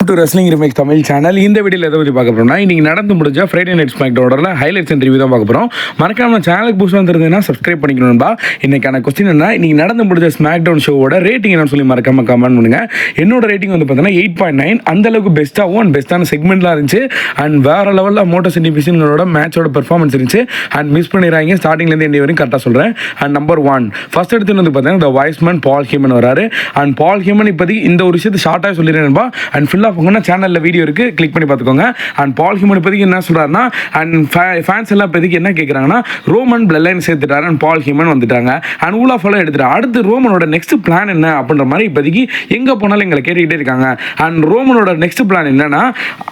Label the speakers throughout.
Speaker 1: To wrestling remakes Tamil channel. இந்த வீடியோவில் எதை பற்றி பார்க்க போகிறோம்னா, இன்னைக்கு நடந்து முடிஞ்ச ஃப்ரைடே நைட் ஸ்மாக் டவுனில் ஹைலைட்ஸ் அண்ட் ரிவ்யூ தான் பார்க்க போகிறோம். மறக்காம சேனலுக்கு புதுசாக வந்துருந்ததுன்னா சப்ஸ்கிரைப் பண்ணிக்கணும்பா. இன்னைக்கான கொஸ்டின் என்ன, இன்னைக்கு நடந்து முடிஞ்ச ஸ்மாக் டவுன் ஷோவோட ரேட்டிங் என்னன்னு சொல்லி மறக்காம கமெண்ட் பண்ணுங்க. என்னோட ரேட்டிங் வந்து பார்த்தீங்கன்னா 8.9. அந்த அளவுக்கு பெஸ்ட்டாகவும் அண்ட் பெஸ்ட்டான செக்மெண்ட்லாம் இருந்துச்சு. அண்ட் வேற லெவலில் மோட்டோ சிட்டி மிஷினோட மேட்சோட பெர்ஃபார்மன்ஸ் இருந்துச்சு. அண்ட் மிஸ் பண்ணிடுறாங்க, ஸ்டார்டிங்லேருந்து எண்ட் வரைக்கும் கரெக்டாக சொல்கிறேன். அண்ட் நம்பர் 1 ஃபர்ஸ்ட் எடுத்து வந்து பார்த்தீங்கன்னா த வாய்ஸ்மேன் பால் ஹியூமன் வராரு. அண்ட் பால் ஹியூமன் இப்போதைக்கு இந்த ஒரு விஷயத்தை ஷார்ட்டாக சொல்லிடுறேன்பா. அண்ட் ஃபுல்லாக போங்கன்னா சேனலில் வீடியோ இருக்குது, கிளிக் பண்ணி பார்த்துக்கோங்க. அண்ட் பால் ஹியூமன் இப்போதைக்கு என்ன சொல்கிறாருன்னா, அண்ட் ஃபேன்ஸ் எல்லாம் இப்போதைக்கு என்ன கேட்குறாங்கன்னா, ரோமன் பிளட் லைன் சேர்த்துட்டாரு அண்ட் பால் ஹியூமன் வந்துட்டாங்க. அண்ட் ஊலா ஃபாலோ எடுத்துட்டாரு. அடுத்து ரோமனோட நெக்ஸ்ட் பிளான் என்ன அப்படின்ற மாதிரி இப்போதைக்கு எங்கே போனாலும் எங்களை கேட்டுக்கிட்டே இருக்காங்க. அண்ட் ரோமனோட நெக்ஸ்ட் பிளான் என்னன்னா,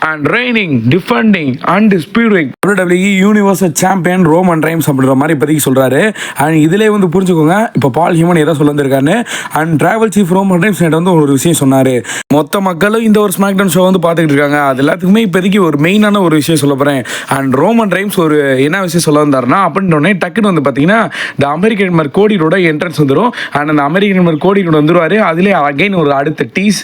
Speaker 1: and reigning defending undisputed WWE universal champion Roman Reigns அப்படின்ற மாதிரி இப்போதைக்கு சொல்கிறாரு. அண்ட் இதிலே வந்து புரிஞ்சுக்கோங்க இப்போ பால் ஹியூமன் எதை சொல்ல வந்திருக்காருன்னு. And tribal chief Roman Reigns வந்து ஒரு விஷயம் சொன்னார். மொத்த மக்களும் இந்த ஒரு ஸ்மாக் டவுன் ஷோ வந்து பார்த்துக்கிட்டு இருக்காங்க. அது எல்லாத்துக்குமே இப்போதைக்கு ஒரு மெயினான ஒரு விஷயம் சொல்ல போகிறேன். அண்ட் ரோமன் ரைம்ஸ் ஒரு என்ன விஷயம் சொல்ல வந்தாருன்னா, அப்படின்னோடனே டக்குன்னு வந்து பார்த்தீங்கன்னா இந்த அமெரிக்கன் நம்பர் கோடியோட என்ட்ரன்ஸ் வந்துடும். அண்ட் அந்த அமெரிக்கன் நம்பர் கோடியோட வந்துருவார். அதிலே அகைன் ஒரு அடுத்த டீஸ்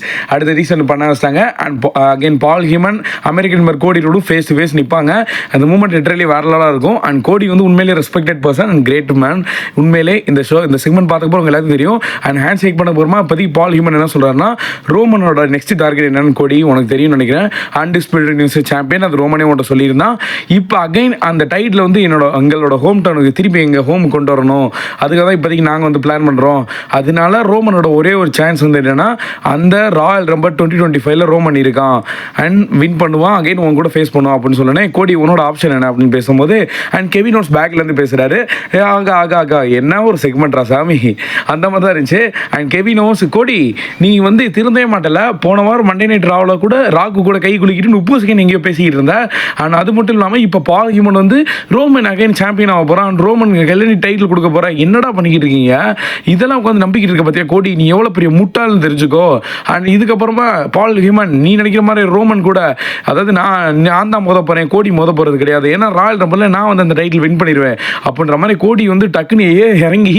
Speaker 1: பண்ண வச்சிட்டாங்க. And again Paul Heyman American number கோடியோட ஃபேஸ் டு ஃபேஸ் நிற்பாங்க. அந்த மூமெண்ட் லிட்டரலி வேற லெவலாக இருக்கும். அண்ட் கோடி வந்து உண்மையிலே respected person and great man. உண்மையிலே இந்த செக்மெண்ட் பார்த்துக்கப்போ உங்களுக்கு எல்லாத்துக்கும் தெரியும். அண்ட் ஹேண்ட் ஷேக் பண்ண போகிறோமா இப்போதைக்கு பால் ஹியூமன் என்ன சொல்கிறாருன்னா, ரோமனோட நெக்ஸ்ட் டார்கெட் என்னன்னு கோடி உனக்கு தெரியும்னு நினைக்கிறேன். அன்டிஸ்பியூட்டட் நியூஸ் சாம்பியன் அது ரோமனே உன்ட்ட சொல்லியிருந்தான். இப்போ அகைன் அந்த டைட்டில் வந்து எங்களோட ஹோம் டவுனுக்கு திருப்பி எங்கள் ஹோம் கொண்டு வரணும். அதுக்காக தான் இப்போதைக்கு நாங்கள் வந்து பிளான் பண்ணுறோம். அதனால ரோமனோட ஒரே ஒரு சான்ஸ் வந்து என்னன்னா, அந்த ராயல் ரம்பர் 2025 ரோமன் இருக்கான் அண்ட் வின் பண்ணுவான். அகைன் உன் கூட ஃபேஸ் பண்ணுவான் அப்படின்னு சொன்னேன். கோடி உன்னோட ஆப்ஷன் என்ன அப்படின்னு பேசும்போது அண்ட் கெவின் ஓட்ஸ் பேக்லேருந்து பேசுகிறாரு. ஆகா என்ன ஒரு செக்மெண்ட்ரா சாமி, அந்த மாதிரி தான் இருந்துச்சு. அண்ட் கெவின் ஓட்ஸ், கோடி நீ வந்து திருந்தவே மாட்டல, போன வாரம் மண்டே நைட் ராவில் கூட ராக்கு கூட கை குலுக்கிட்டு 30 செகண்ட் எங்கேயோ பேசிக்கிட்டு இருந்தேன். அண்ட் அது மட்டும் இல்லாமல் இப்போ பால் ஹியூமன் வந்து ரோமன் அகைன் சாம்பியன் ஆக போகிறான். ரோமன் கல்லணி டைட்டில் கொடுக்க போகிறேன். என்னடா பண்ணிக்கிட்டு இருக்கீங்க? இதெல்லாம் உட்காந்து நம்பிக்கிட்டு இருக்க பார்த்தியா கோடி, நீ எவ்வளோ பெரிய முட்டாள்னு தெரிஞ்சுக்கோ. அண்ட் இதுக்கப்புறமா பால் ஹியூமன் நீ நினைக்கிற மாதிரி ரோமன் கூட, அதாவது நான் தான் மோத போகிறேன், கோடி மோத போகிறது கிடையாது. ஏன்னா ராயல் ரம்பரில் நான் வந்து அந்த டைட்டில் வின் பண்ணிடுவேன் அப்படின்ற மாதிரி கோடி வந்து டக்குன்னு இறங்கி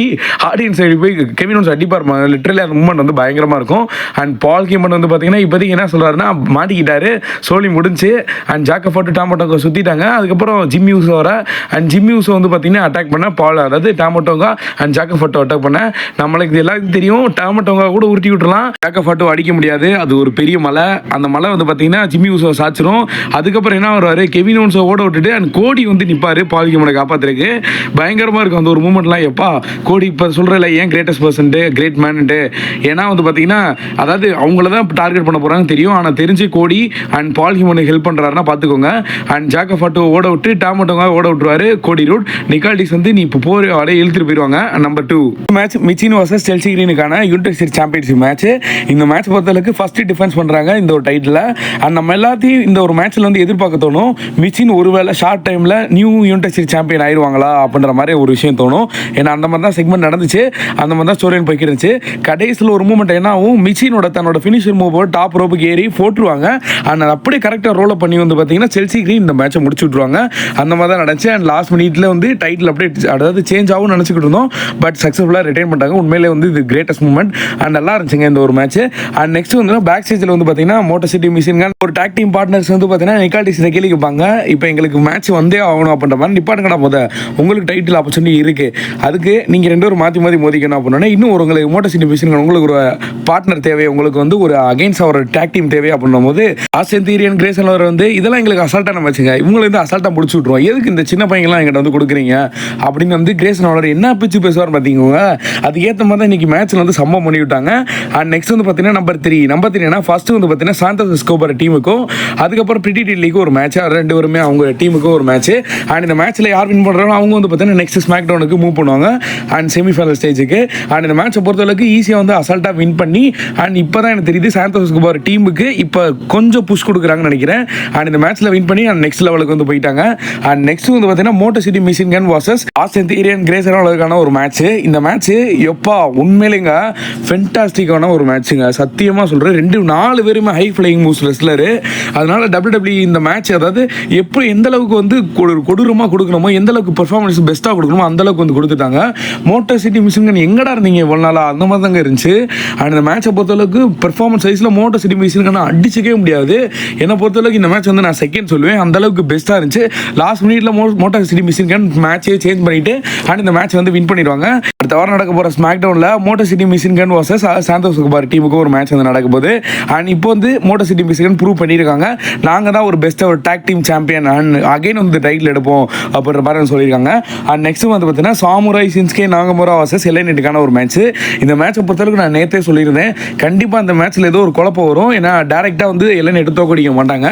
Speaker 1: ஆடியன்ஸ் சைடு போய் கெவின் ஓட்ஸ் அடிப்பார். லிட்டரலி அந்த மூமெண்ட் வந்து பயங்கரமாக இருக்கும். அண்ட் பால் ஹியூமன் வந்து பார்த்தீங்கன்னா இப்போதைக்கு என்ன சொல்கிறாருன்னா, மாட்டிக்கிட்டாரு, சோலி முடிஞ்சு. அண்ட் ஜாக்கப் போட்டு டாமோட்டோங்க சுற்றிட்டாங்க. அதுக்கப்புறம் ஜிம்மி யூஸ் வர அண்ட் ஜிம்மி யூஸ் வந்து பார்த்தீங்கன்னா அட்டாக் பண்ண பால், அதாவது டாமோட்டோங்க அண்ட் ஜாக்கப் ஃபோட்டோ அட்டாக் பண்ண. நம்மளுக்கு இது எல்லாருக்கும் தெரியும், டாமோட்டோங்க கூட உருட்டி விட்டுலாம், ஜாக்கப் ஃபோட்டோ அடிக்க முடியாது. அது ஒரு பெரிய மலை. அந்த மலை வந்து பார்த்தீங்கன்னா ஜிம்மி யூஸை சாச்சிரும். அதுக்கப்புறம் என்ன வருவார், கெவின் ஓட்ஸை ஓட விட்டுட்டு அண்ட் கோடி வந்து நிற்பார் பால் ஹியூமனை காப்பாற்றுறதுக்கு. பயங்கரமாக இருக்கும் அந்த ஒரு மூமெண்ட்லாம். எப்பா கோடி இப்போ சொல்கிறல ஏன் கிரேட்டஸ்ட் பர்சன்ட்டு கிரேட் மேன்ட்டு, ஏன்னா வந்து பார்த்தீங்கன்னா அதாவது அவங்கள தான் டார்கெட் பண்ண போகிறாங்க தெரியும். ஆனால் தெரிஞ்சு கோடி அண்ட் பால் ஹியூமனுக்கு ஹெல்ப் பண்ணுறாருன்னா பார்த்துக்கோங்க. அண்ட் ஜாக்கப் ஃபோட்டோ ஓட விட்டு டாமோட்டோங்க ஓட விட்டுருவாரு கோடி ரூட். நிக்கால்டிஸ் வந்து நீ இப்போ போகிற அப்படியே இழுத்துட்டு போயிடுவாங்க. Number 2 match Michin versus Chelsea கிரீனுக்கான யூனிவர்சல் சாம்பியன்ஷிப் மேட்ச். இந்த மேட்ச் பொறுத்தளவுக்கு ஃபர்ஸ்ட் டிஃபென்ஸ் பண்ணுறாங்க இந்த ஒரு டைட்டில். அண்ட் நம்ம எல்லாத்தையும் இந்த ஒரு மேட்ச்சில் வந்து எதிர்பார்க்க தோணும், மிச்சின் ஒருவேளை ஷார்ட் டைமில் நியூ யூனிவர்சல் சாம்பியன் ஆயிடுவாங்களா அப்படின்ற மாதிரி ஒரு விஷயம் தோணும். ஏன்னா அந்த மாதிரி தான் செக்மெண்ட் நடந்துச்சு, அந்த மாதிரி தான் ஸ்டோரி போய்க்கிட்டு இருந்துச்சு. கடைசியில் ஒரு மூமெண்ட் என்ன ஆகும், மிச்சினோட தன்னோட ஃபினிஷர் மூவ் டாப் ரோப்புக்கு ஏறி போட்டுருவாங்க. ஆனால் அப்படியே கரெக்டாக ரோல் பண்ணி வந்து பார்த்தீங்கன்னா செல்சி கிரீன் இந்த மேட்சை முடிச்சு விட்ருவாங்க. அந்த மாதிரி தான் நடந்துச்சு. அண்ட் லாஸ்ட் மினிட்ல வந்து டைட்டில் அப்படியே அதாவது சேஞ்ச் ஆகும் நினச்சிக்கிட்டு இருந்தோம். பட் சக்ஸஸ்ஃபுல்லாக ரிட்டைன் பண்ணிட்டாங்க. உண்மையிலே வந்து இது கிரேட்டஸ்ட் மூமெண்ட் அண்ட் நல்லா இருந்துச்சுங்க இந்த ஒரு மேட்ச். அண்ட் நெக்ஸ்ட் வந்து பேக் ஸ்டேஜில் வந்து பார்த்தீங்கன்னா மோட்டோ சிட்டி மிஷின் கன் ஒரு டாக் டீம் பார்ட்னர்ஸ் வந்து பார்த்தீங்கன்னா நிக்கால்டிஸ் கேள்வி கேட்பாங்க, இப்போ எங்களுக்கு மேட்ச் வந்தே ஆகணும் அப்படின்ற மாதிரி. நிப்பாட்டுங்கடா போத, உங்களுக்கு டைட்டில் ஆப்பர்ச்சுனிட்டி இருக்குது, அதுக்கு நீங்கள் 2 பேரும் மாற்றி மோதிக்கணும் அப்படின்னா இன்னும் ஒரு உங்களுக்கு மோட்டோ சிட்டி மிஷின் கன் உங்களுக்கு ஒரு பார்ட்னர் தேவை, உங்களுக்கு வந்து ஒரு அகைன்ஸ்ட் ஒரு டாக் டீம் தேவை அப்படின்னும் போது ஆஸ்டின் தியரி கிரேசன் வந்து இதெல்லாம் எங்களுக்கு அசால்ட்டாக வச்சுங்க, இவங்களை வந்து அசால்ட்டாக முடிச்சு விட்ருவோம், எதுக்கு இந்த சின்ன பையங்கள்லாம் எங்கிட்ட வந்து கொடுக்குறீங்க அப்படின்னு வந்து கிரேசன் என்ன பிச்சு பேசுவார் பார்த்தீங்க. அதுக்கேற்ற மாதிரி தான் இன்னைக்கு மேட்ச்சில் வந்து சம்பவம் பண்ணி விட்டாங்க. அண்ட் நெக்ஸ்ட் வந்து பார்த்தீங்கன்னா நம்பர் 3 ஃபர்ஸ்ட் வந்து பார்த்தீங்கன்னா சாந்தோஸ் எஸ்கோபார் டீமுக்கும் அதுக்கப்புறம் பிரிட்டி டில்லிக்கும் ஒரு மேட்ச். 2 பேருமே அவங்க டீமுக்கும் ஒரு மேட்ச். அண்ட் இந்த மேட்ச்சில் யார் வின் பண்ணுறாங்களோ அவங்க வந்து பார்த்தீங்கன்னா நெக்ஸ்ட் ஸ்மாக் டவுனுக்கு மூவ் பண்ணுவாங்க அண்ட் செமிஃபைனல் ஸ்டேஜுக்கு. அண்ட் இந்த மேட்சை பொறுத்தளவுக்கு ஈஸியாக வந்து அசால்ட்டாக வின் பண்ணி அண்ட் இப்போ தான் எனக்கு தெரியுது சாந்தோஸ் எஸ்கோபார் டீமுக்கு இப்போ கொஞ்சம் புஷ் கொடுக்குறாங்கன்னு நினைக்கிறேன். அண்ட் இந்த மேட்ச்சில் வின் பண்ணி அண்ட் நெக்ஸ்ட் லெவலுக்கு வந்து போயிட்டாங்க. அண்ட் நெக்ஸ்ட் வந்து பார்த்தீங்கன்னா motor city machine gun versus Austin Theory Grayson ஒரு மேட்ச். இந்த மேட்ச் எப்பா உண்மையிலேங்க ஃபென்டாஸ்டிக்கான ஒரு மேட்ச்சுங்க, சத்தியமாக சொல்கிறேன். 4 பேருமே ஹை ஃப்ளையிங் மூவ்ஸ் ரெஸ்லரு. அதனால WWE இந்த மேட்ச் அதாவது எப்படி எந்த அளவுக்கு வந்து கொடூரமாக கொடுக்கணுமோ, எந்த அளவுக்கு பெர்ஃபார்மன்ஸ் பெஸ்ட்டாக கொடுக்கணுமோ அந்த அளவுக்கு வந்து கொடுத்துட்டாங்க. மோட்டோ சிட்டி மிஷின் கன் எங்கடா இருந்தீங்க இவ்வளோ நாளாக, அந்த மாதிரி தாங்க இருந்துச்சு. அண்ட் இந்த மேட்சை பொறுத்தளவுக்கு பெர்ஃபார்மன்ஸ் சைஸில் மோட்டோ சிட்டி மிஷின் கன் மேட்ச்லாம் அடிச்சிக்கவே முடியாது. என்னை பொறுத்தளவுக்கு இந்த மேட்ச் வந்து நான் செகண்ட் சொல்லுவேன், அந்த அளவுக்கு பெஸ்ட்டாக இருந்துச்சு. லாஸ்ட் மினிட்ல மோட்டார் சிட்டி மிஷின் கன் மேட்சே சேஞ்ச் பண்ணிட்டு அண்ட் இந்த மேட்ச் வந்து வின் பண்ணிடுவாங்க. அடுத்த வாரம் நடக்க போகிற ஸ்மாக் டவுனில் Motor City machine gun versus Santos Kumar டீமுக்கு ஒரு மேட்ச் வந்து நடக்க போகுது. அண்ட் இப்போ வந்து Motor City machine Gun prove பண்ணியிருக்காங்க, நாங்கள் தான் ஒரு பெஸ்ட்டாக ஒரு tag team champion and again வந்து டைட்டில் எடுப்போம் அப்படின்ற மாதிரி சொல்லியிருக்காங்க. அண்ட் நெக்ஸ்ட் வந்து பார்த்தீங்கன்னா சாமுராய் ஷின்ஸ்கே நாகமுரா வர்சஸ் எல்லைநெட்டுக்கான ஒரு மேட்ச். இந்த மேட்சை பொறுத்தளவுக்கு நான் நேற்றே சொல்லியிருந்தேன், கண்டிப்பாக அந்த மேட்ச்சில் ஏதோ ஒரு குழப்பம் வரும். ஏன்னா டேரெக்டாக வந்து எல்லைநெட்டு தோக்கடிக்க மாட்டாங்க.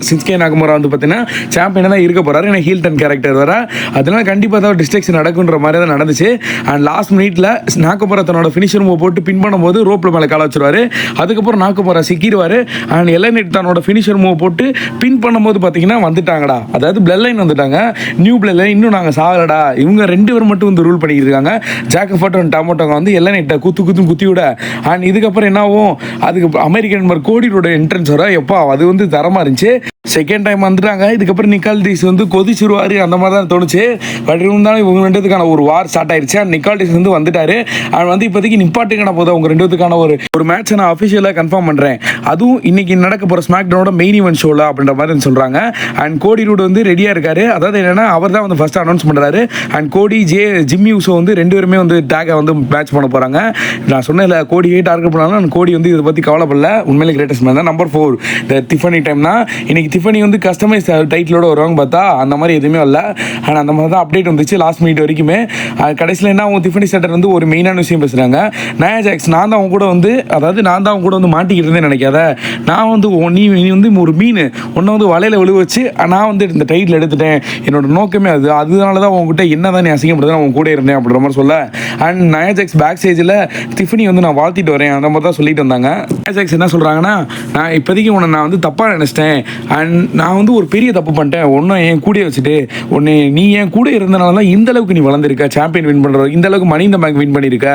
Speaker 1: ஷின்ஸ்கே நாகமுரா வந்து பார்த்தீங்கன்னா சாம்பியனாக தான் இருக்க போகிறாரு, ஏன்னா ஹீல் டன் கேரக்டர் வர, அதனால கண்டிப்பாக தான் டிஸ்ட்ரக்ஷன் நடக்குன்ற மாதிரி தான் நடந்துச்சு. அண்ட் லாஸ்ட் மினிட்ல நாகமுரா தன்னோட ஃபினிஷர் மூவ் போட்டு பின் பண்ணும்போது ரோப்ல மேலே கால வச்சிருவாரு. அதுக்கப்புறம் நாகமுரா சிக்கிடுவார். அண்ட் எல்லைநெட் தன்னோட ஃபினிஷர் மூவ் போட்டு பின் பண்ணும்போது பார்த்தீங்கன்னா வந்துட்டாங்கடா, அதாவது பிளட் லைன் வந்துட்டாங்க, நியூ பிளட் லைன், இன்னும் நாங்கள் சாகலடா, இவங்க 2 பேர் மட்டும் வந்து ரூல் பண்ணிட்டு இருக்காங்க. ஜாக்கஃபர்ட் அண்ட் டமோட்டோங்க வந்து எல்லைநெட்டை குத்தி விட. அண்ட் இதுக்கப்புறம் என்ன ஆகும், அதுக்கு அமெரிக்கன் நம்பர் கோடியோட என்ட்ரன்ஸ் வர எப்பா அது வந்து தரமாக இருந்துச்சு. செகண்ட் டைம் வந்துட்டாங்க, இதுக்கப்புறம் நிக்கால்டிஸ் வந்து கொதிச்சிருவார் அந்த மாதிரி தான் தோணுச்சு. பட் இருந்தாலும் இவங்க 2 ஒரு வார் ஸ்டார்ட் ஆயிடுச்சு. அண்ட் நிக்கால்டிஸ் வந்து வந்துட்டாரு. அண்ட் வந்து இப்போதைக்கு நிப்பாட்டுக்கான போது அவங்க 2 ஒரு மேட்சை நான் அஃபிஷியலாக கன்ஃபார்ம் பண்ணுறேன், அதுவும் இன்னைக்கு நடக்க போகிற ஸ்மாக் டவுனோட மெயின் ஈவென்ட் ஷோவில் அப்படின்ற மாதிரி சொல்கிறாங்க. அண்ட் கோடி ரூட் வந்து ரெடியாக இருக்காரு, அதாவது என்னன்னா அவர் தான் வந்து ஃபர்ஸ்ட் அனௌன்ஸ் பண்ணுறாரு. அண்ட் கோடி ஜிம்மி யூசோ வந்து 2 பேருமே வந்து டேக்கை வந்து மேட்ச் பண்ண போகிறாங்க. நான் சொன்னேன் கோடியே டார்கெட் பண்ணாலும் கோடி வந்து இதை பற்றி கவலைப்படல, உண்மையிலே கிரேட்டஸ்ட் மேன் தான். நம்பர் 4 இந்த டிஃபனி டைம் தான். இன்னைக்கு டிஃபனி வந்து கஸ்டமைஸ் டைட்டிலோட வருவாங்க பார்த்தா அந்த மாதிரி எதுவுமே இல்லை. ஆனால் அந்த மாதிரி தான் அப்டேட் வந்துச்சு லாஸ்ட் மினிட் வரைக்குமே. கடைசியில் என்ன அவங்க டிஃபனி செட்டர் வந்து ஒரு மெயினான விஷயம் பேசுகிறாங்க, நயா ஜாக்ஸ் நான் தான் அவங்க கூட வந்து, அதாவது நான் தான் அவங்க கூட வந்து மாட்டிக்கிட்டு இருந்தேன் நினைக்காத, நான் வந்து நீ வந்து ஒரு மீன் ஒன்றை வந்து வலையில் விழு வச்சு நான் வந்து இந்த டைட்டில் எடுத்துட்டேன், என்னோட நோக்கமே அதனால தான் உங்ககிட்ட என்ன தான் நீ அசிங்கப்படுது நான் உங்க கூட இருந்தேன் அப்படின்ற மாதிரி சொல்ல. அண்ட் நயா ஜாக்ஸ் பேக் ஸ்டேஜில் டிஃபனி வந்து நான் வாழ்த்திட்டு வரேன் அந்த மாதிரி தான் சொல்லிட்டு வந்தாங்க. நயா ஜாக்ஸ் என்ன சொல்கிறாங்கன்னா, நான் இப்போதைக்கு உன்னை நான் வந்து தப்பாக நினச்சிட்டேன், அண்ட் நான் வந்து ஒரு பெரிய தப்பு பண்ணிட்டேன், ஒன்றும் என் கூட வச்சுட்டு நீ என் கூட இருந்தனால தான் இந்த அளவுக்கு நீ வளர்ந்துருக்க, சாம்பியன் வின் பண்ணுற இந்த அளவுக்கு மணி இந்த பேங்க் வின் பண்ணியிருக்க,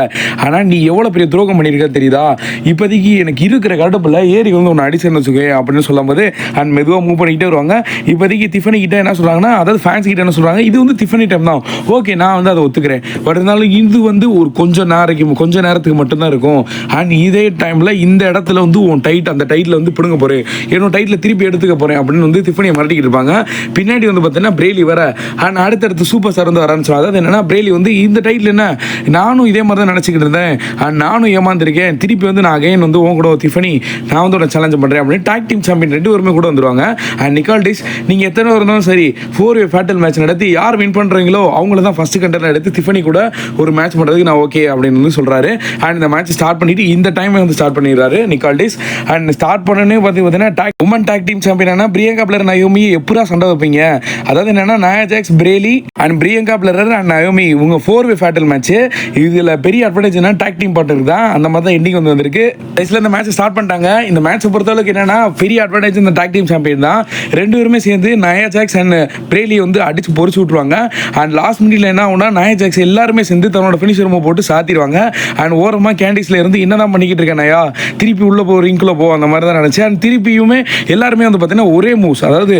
Speaker 1: ஆனால் நீ எவ்வளோ பெரிய துரோகம் பண்ணியிருக்க தெரியுதா, இப்போதைக்கு எனக்கு இருக்கிற கடுப்பில் ஏறி வந்து ஒன்று அடிச்சேன்னு வச்சுக்கோ அப்படின்னு சொல்லும்போது அண்ட் மெதுவாக மூவ் பண்ணிக்கிட்டே வருவாங்க. இப்போதைக்கு டிஃபனி கிட்ட என்ன சொல்கிறாங்கன்னா, அதாவது ஃபேன்ஸ் கிட்ட என்ன சொல்கிறாங்க, இது வந்து டிஃபனி டைம் தான், ஓகே நான் வந்து அதை ஒத்துக்கிறேன், பட் இருந்தாலும் இது வந்து ஒரு கொஞ்ச நேரத்துக்கு மட்டும்தான் இருக்கும். அண்ட் இதே டைமில் இந்த இடத்துல வந்து உன் அந்த டைட்டில் வந்து பிடுங்க போகிறேன், என்னோட டைட்டில் திருப்பி எடுத்துக்க போகிறேன் அப்படின்னு வந்து டிஃபனியை மிரட்டிக்கிட்டு இருப்பாங்க. பின்னாடி வந்து பார்த்தீங்கன்னா பிரேலி வர அண்ட் அடுத்தடுத்து சூப்பர் ஸ்டார் வந்து வரான்னு சொல்லுவாங்க. அதாவது என்னன்னா பிரேலி வந்து இந்த டைட்டில் என்ன நானும் இதே மாதிரி தான் நினச்சிக்கிட்டு இருந்தேன், அண்ட் நானும் ஏமாந்துருக்கேன், திருப்பி வந்து நான் அகைன் வந்து உன் கூட டிஃபனி நான் வந்து உன்னை சேலஞ்ச் பண்ணுறேன் அப்படின்னு டாக் டீம் சாம்பியன் 2 பேருமே கூட வந்துருவாங்க. அண்ட் நிக்கால்டிஸ் நீங்கள் எத்தனை இருந்தாலும் சரி 4-way ஃபேட்டல் மேட்ச் நடத்தி யார் வின் பண்ணுறீங்களோ அவங்கள தான் ஃபர்ஸ்ட் கண்டென்ட் எடுத்து டிஃபனி கூட ஒரு மேட்ச் பண்ணுறதுக்கு நான் ஓகே அப்படின்னு வந்து சொல்கிறாரு. அண்ட் இந்த மேட்ச் ஸ்டார்ட் பண்ணிட்டு இந்த டைம் வந்து ஸ்டார்ட் பண்ணிடுறாரு நிக்கால்டிஸ். அண்ட் ஸ்டார்ட் பண்ணனே பார்த்தீங்கன்னா உமன் டாக் டீம் சாம்பியனான பிரியங்கா பிளர் நயோமி எப்படா சண்டை வைப்பீங்க, அதாவது என்னன்னா நயா ஜாக்ஸ் பிரேலி and Bianca Belair and Naomi இவங்க 4-way ஃபேட்டல் மேட்ச். இதில் பெரிய அட்வான்டேஜ் என்ன டாக் டீம் பார்ட்னர் தான், அந்த மாதிரி தான் எண்டிங் வந்து வந்திருக்கு. கடைசியில் இந்த மேட்ச் ஸ்டார்ட் பண்ணிட்டாங்க. இந்த மேட்சை பொறுத்தளவுக்கு என்னன்னா பெரிய அட்வான்டேஜ் இந்த டாக் டீம் சாம்பியன் தான். 2 பேருமே சேர்ந்து நயா ஜாக்ஸ் அண்ட் பிரேலி வந்து அடிச்சு பொறிச்சு விட்டுருவாங்க. அண்ட் லாஸ்ட் மினிட்ல என்ன ஆகும்னா நயா ஜாக்ஸ் எல்லாருமே சேர்ந்து தன்னோட ஃபினிஷர் மூவ் போட்டு சாத்திடுவாங்க. அண்ட் ஓரமாக கேண்டிஸ்ல இருந்து என்னதான் பண்ணிக்கிட்டு இருக்கேன் நயா, திருப்பி உள்ள போ ரிங்குள்ள போ அந்த மாதிரி தான் நினைச்சேன். அண்ட் திருப்பியுமே எல்லாருமே வந்து பார்த்தீங்கன்னா ஒரே மூவ்ஸ், அதாவது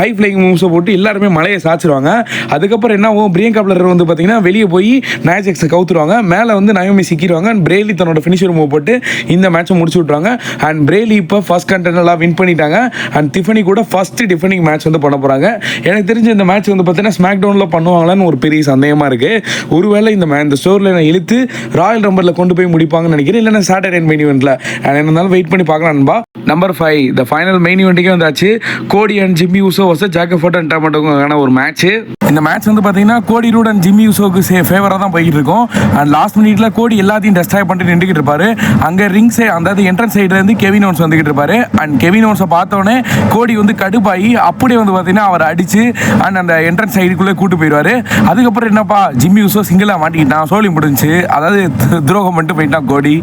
Speaker 1: ஹை ஃபிளைங் மூவ்ஸை போட்டு எல்லாருமே மலையை சாச்சிருவாங்க. அதுக்கப்புறம் என்ன ஆகும், பிரியங்கா பிளர் வந்து பார்த்தீங்கன்னா வெளியே போய் நயா ஜாக்ஸை கவுத்துருவாங்க, மேலே வந்து நயோமி சிக்கிடுவாங்க. அண்ட் பிரேலி தன்னோட ஃபினிஷர் மூவ் போட்டு இந்த மேட்சை முடிச்சு விட்ருவாங்க. அண்ட் பிரேலி இப்போ ஃபர்ஸ்ட் கண்டென்ட்லாம் வின் பண்ணிட்டாங்க. அண்ட் டிஃபனி கூட ஃபர்ஸ்ட் டிஃபனிங் மேட்ச் வந்து பண்ண போகிறாங்க. எனக்கு தெரிஞ்ச இந்த மேட்ச் வந்து பார்த்தீங்கன்னா ஸ்மாக் டவுனில் பண்ணுவாங்களான்னு ஒரு பெரிய சந்தேகமாக இருக்குது. ஒருவேளை இந்த ஸ்டோரில் நான் இழுத்து ராயல் ரம்பரில் கொண்டு போய் முடிப்பாங்கன்னு நினைக்கிறேன், இல்லைன்னா சாட்டர்டே மெயின் ஈவெண்ட்டில் இருந்தாலும் வெயிட் பண்ணி பார்க்கலாம் நண்பா. நம்பர் 5 த ஃபைனல் மெயின் ஈவெண்ட்டுக்கே வந்தாச்சு. Cody and Jimmy Uso versus Jacob Fatu and டமோட்டோக்கான ஒரு மேட்ச். இந்த மேட்ச் வந்து பார்த்தீங்கன்னா கோடி ரூட் அண்ட் ஜிம்மி யூசோக்கு ஃபேவராக தான் போய்கிட்டு இருக்கும். அண்ட் லாஸ்ட் மினிட்ல கோடி எல்லாத்தையும் டெஸ்ட்ராய் பண்ணிட்டு நின்றுக்கிட்டு இருப்பாரு. அங்கே ரிங் சைடு அதாவது என்ட்ரன்ஸ் சைடுல இருந்து கெவின் ஓன்ஸ் வந்துகிட்டு இருப்பாரு. அண்ட் கெவின் ஓன்ஸை பார்த்தோன்னே கோடி வந்து கடுப்பாகி அப்படியே வந்து பார்த்தீங்கன்னா அவர் அடிச்சு அண்ட் அந்த என்ட்ரன்ஸ் சைடுக்குள்ளே கூட்டு போயிடுவாரு. அதுக்கப்புறம் என்னப்பா ஜிம்மி யூசோ சிங்கிளாக மாட்டிக்கிட்டான், சோழி முடிஞ்சு, அதாவது துரோகம் பண்ணிட்டு போயிட்டான் கோடி,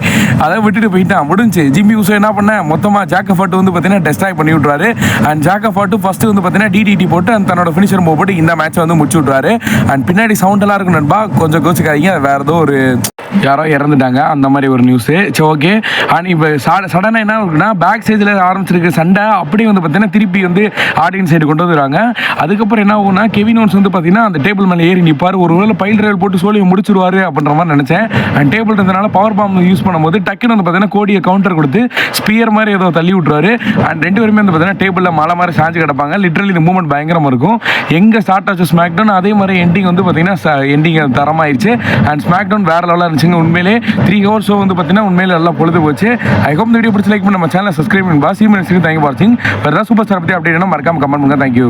Speaker 1: அதை விட்டுட்டு போயிட்டான் முடிஞ்சு. ஜிம்மி யூசோ என்ன பண்ண மொத்தமாக ஜாக்கஃபர்ட் வந்து பார்த்தீங்கன்னா டெஸ்ட்ராய் பண்ணி விட்றாரு. அண்ட் ஜாக்கஃபர்ட் ஃபர்ஸ்ட் வந்து பார்த்தீங்கன்னா டிடிடி போட்டு அந்த தன்னோட ஃபினிஷர் மூவ் போட்டு இந்த மேட்ச் வந்து முடிச்சு விட்றாரு. அண்ட் பின்னாடி சவுண்ட் எல்லாம் இருக்கும் நண்பா, கொஞ்சம் கோச்சுக்காதீங்க, வேற ஏதோ ஒரு யாரோ இறந்துட்டாங்க அந்த மாதிரி ஒரு நியூஸு. சரி ஓகே. ஆனால் இப்போ சடனாக என்ன இருக்குன்னா பேக் ஸ்டேஜில் ஆரம்பிச்சிருக்கு சண்டை, அப்படியே வந்து பார்த்தீங்கன்னா திருப்பி வந்து ஆடியன்ஸ் சைடு கொண்டு வந்துடுறாங்க. அதுக்கப்புறம் என்ன ஆகும்னா கெவின் ஓன்ஸ் வந்து பார்த்தீங்கன்னா அந்த டேபிள் மேலே ஏறி நிற்பார். ஒரு வேளை பைல் டிரைவ் போட்டு சோழியை முடிச்சிருவாரு அப்படின்ற மாதிரி நினச்சேன். அண்ட் டேபிள் இருந்தனால பவர் பாம் யூஸ் பண்ணும்போது டக்குன்னு வந்து பார்த்தீங்கன்னா கோடியை கவுண்டர் கொடுத்து ஸ்பியர் மாதிரி ஏதோ தள்ளி விட்டுருவாரு. அண்ட் 2 பேருமே வந்து பார்த்தீங்கன்னா டேபிளில் மலை மாதிரி சாஞ்சு கிடப்பாங்க. லிட்டரலி இந்த மூமெண்ட் பயங்கரமாக இருக்கும். எங்கே ஸ்டார்ட் ஆச்சு ஸ்மாக் டவுன், அதே மாதிரி எண்டிங் வந்து பார்த்தீங்கன்னா எண்டிங் தரமாயிருச்சு. அண்ட் ஸ்மாக் டவுன் வேறு லெவலாக இருந்துச்சுங்க. உண்மையிலே 3 hours ஷோ வந்து பார்த்தீங்கன்னா உண்மையிலே நல்லா பொழுது போச்சு. ஐ ஹோப் இந்த வீடியோ பிடிச்சி லைக் பண்ணி நம்ம சேனலை சப்ஸ்கிரைப் பண்ணி தேங்க்யூ ஃபார் வாட்சிங். வேறு ஏதாவது சூப்பர் ஸ்டார் பற்றி அப்படி மறக்காம கமெண்ட் பண்ணுங்க. தேங்க்யூ.